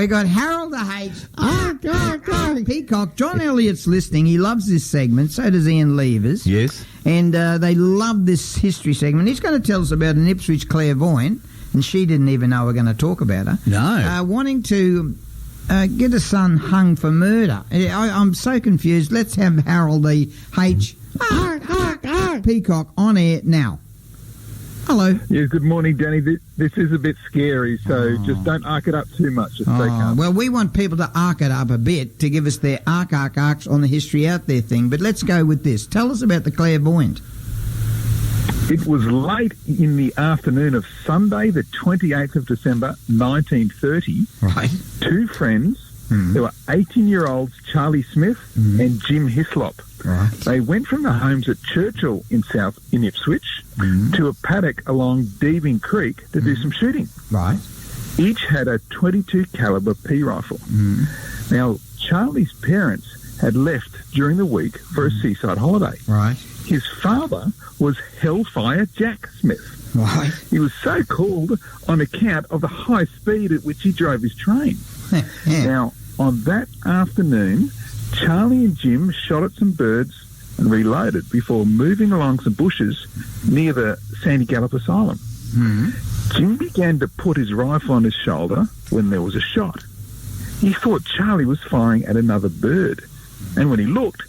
We got Harold the H. Peacock. John Elliott's listening. He loves this segment. So does Ian Levers. Yes. And they love this history segment. He's going to tell us about an Ipswich clairvoyant, and she didn't even know we're going to talk about her. No. Wanting to get a son hung for murder. I'm so confused. Let's have Harold the H. Peacock on air now. Hello. Yeah, good morning, Danny. This is a bit scary, so just don't arc it up too much. Just stay calm. Well, we want people to arc it up a bit to give us their arcs on the history out there thing, but let's go with this. Tell us about the clairvoyant. It was late in the afternoon of Sunday, the 28th of December, 1930. Right. Two friends, there were 18-year-olds Charlie Smith and Jim Hislop. Right. They went from the homes at Churchill in Ipswich to a paddock along Deebing Creek to do some shooting. Right. Each had a .22 caliber P rifle. Now, Charlie's parents had left during the week for a seaside holiday. Right. His father was Hellfire Jack Smith. Right. He was so called on account of the high speed at which he drove his train. Now, on that afternoon, Charlie and Jim shot at some birds and reloaded before moving along some bushes near the Sandy Gallop Asylum. Jim began to put his rifle on his shoulder when there was a shot. He thought Charlie was firing at another bird, and when he looked,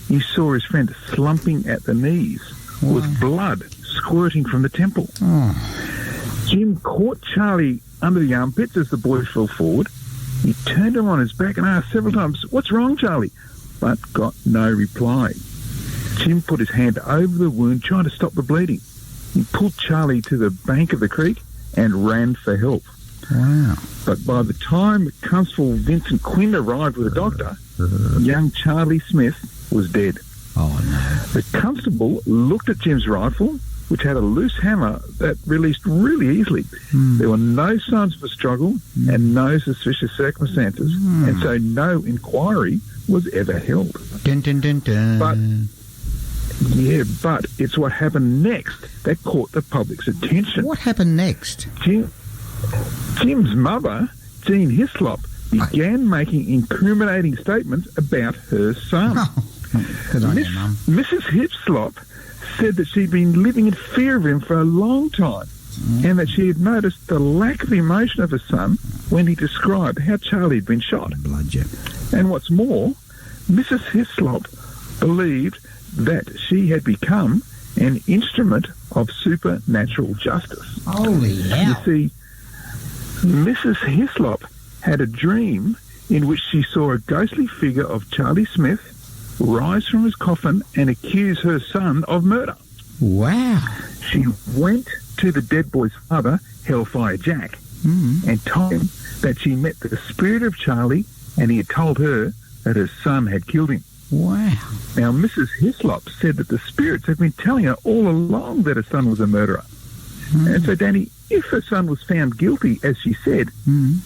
he saw his friend slumping at the knees with blood squirting from the temple. Jim caught Charlie under the armpits as the boy fell forward. He turned him on his back and asked several times, "What's wrong, Charlie?" but got no reply. Jim put his hand over the wound, trying to stop the bleeding. He pulled Charlie to the bank of the creek and ran for help. Wow. But by the time Constable Vincent Quinn arrived with a doctor, young Charlie Smith was dead. Oh, no. The constable looked at Jim's rifle, which had a loose hammer that released really easily. There were no signs of a struggle and no suspicious circumstances, and so no inquiry was ever held. Dun, dun, dun, dun. But it's what happened next that caught the public's attention. What happened next? Jim's mother, Jean Hislop, began making incriminating statements about her son. Good on you, Mum. Mrs. Hislop said that she'd been living in fear of him for a long time and that she had noticed the lack of emotion of her son when he described how Charlie had been shot. Blood, yeah. And what's more, Mrs. Hislop believed that she had become an instrument of supernatural justice. Holy hell. You see, Mrs. Hislop had a dream in which she saw a ghostly figure of Charlie Smith rise from his coffin and accuse her son of murder. Wow. She went to the dead boy's father, Hellfire Jack, and told him that she met the spirit of Charlie and he had told her that her son had killed him. Wow. Now, Mrs. Hislop said that the spirits had been telling her all along that her son was a murderer. And so, Danny, if her son was found guilty, as she said,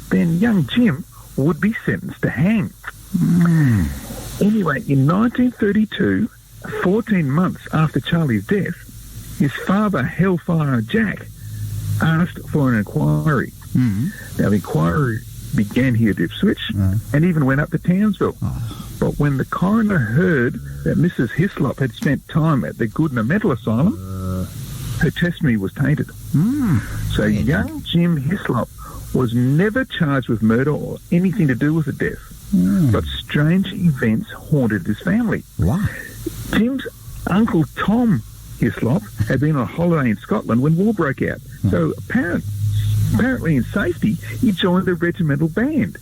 then young Jim would be sentenced to hang. Anyway, in 1932, 14 months after Charlie's death, his father, Hellfire Jack, asked for an inquiry. Now, the inquiry began here at Ipswich and even went up to Townsville. But when the coroner heard that Mrs. Hislop had spent time at the Goodna Mental Asylum, her testimony was tainted. So young Jim Hislop was never charged with murder or anything to do with the death. But strange events haunted his family. Wow. Jim's uncle Tom Hislop had been on a holiday in Scotland when war broke out. So apparently in safety, he joined the regimental band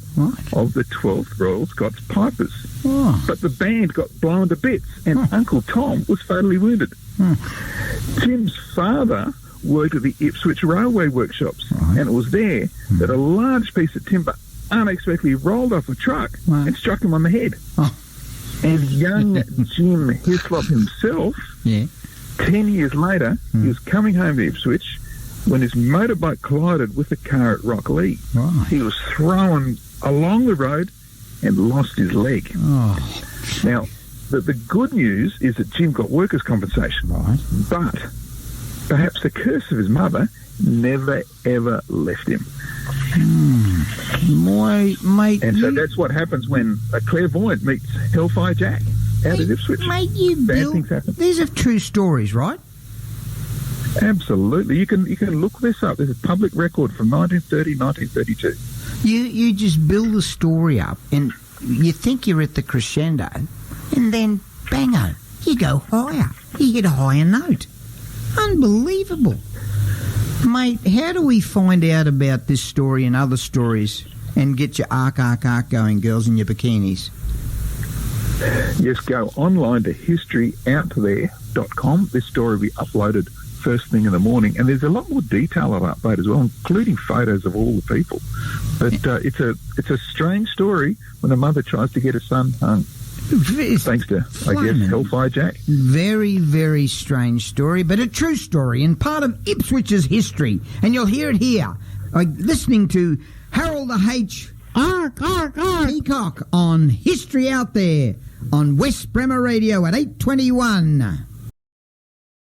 of the 12th Royal Scots Pipers. But the band got blown to bits and Uncle Tom was fatally wounded. Jim's father worked at the Ipswich Railway Workshops, and it was there that a large piece of timber unexpectedly rolled off a truck and struck him on the head. And young Jim Hislop himself, 10 years later, he was coming home to Ipswich when his motorbike collided with a car at Rocklea. He was thrown along the road and lost his leg. Now, the good news is that Jim got workers' compensation, but perhaps the curse of his mother never, ever left him. My mate, And so that's what happens when a clairvoyant meets Hellfire Jack out of Ipswich. Mate, you Bad things happen. These are true stories, right? Absolutely. You can look this up. There's a public record from 1930, 1932. You just build the story up, and you think you're at the crescendo, and then bango, you go higher. You hit a higher note. Unbelievable. Mate, how do we find out about this story and other stories and get your arc going, girls in your bikinis? Just go online to historyoutthere.com. This story will be uploaded first thing in the morning, and there's a lot more detail on upload as well, including photos of all the people. But it's a strange story when a mother tries to get her son hung. Thanks to, I guess, Hellfire Jack. Very, very strange story, but a true story and part of Ipswich's history. And you'll hear it here, listening to Harold the H. Peacock on History Out There on West Bremer Radio at 8:21.